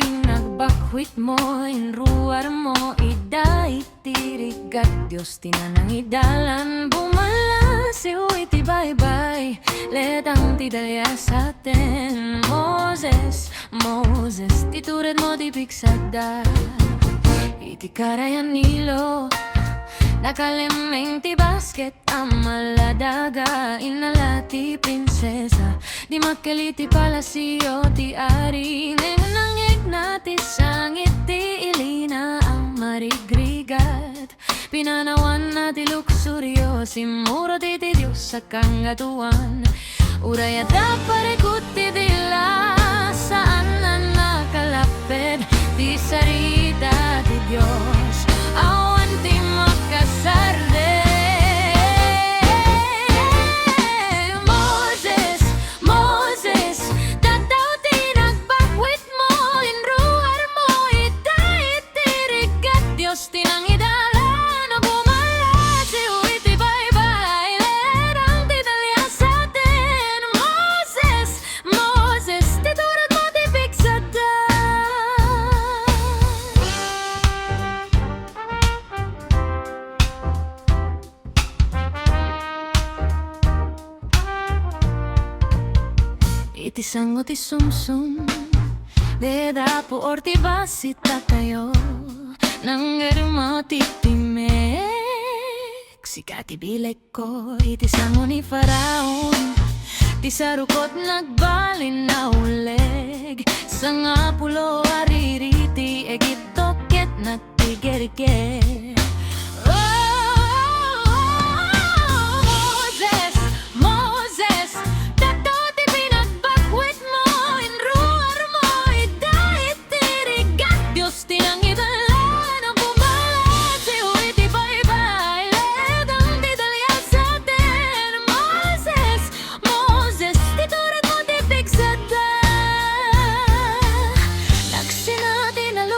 pinagbakwit mo, inruar mo, idaitirigat Diyos tinanang idalan, bumala si iti bye-bye, letang tidalya sa atin. Moses, Moses, titured mo di piksada, iti karayan nilo, nakalemeng ti basket amaladaga, inalati prinsesa, di makeliti palasyo ti ari, nenangig nati sangit ti ilina ang marigrigat, pinanawan na ti luksuryo, simuro ti Diyos sa kangatuan, urayada parekut ti dila, saan na nakalapid ti sarita ti Diyos, awan ti makasarde. Moses, Moses, tattao pinagbakwit mo, inruar mo, idaitirigat Diyos tinang idalan, bumala si iti bye-bye, lerang tidalya sa atin. Moses, Moses, titured mo ti piksada. Iti sango ti sumsum, dedapo orti basita tayo, nanggermo ti timek, sikati bilek ko, iti sango ni Faraon, ti sarukot nagbalin na uleg, sanga pulo aririti, Egipto ket natigerger.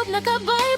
Nakabay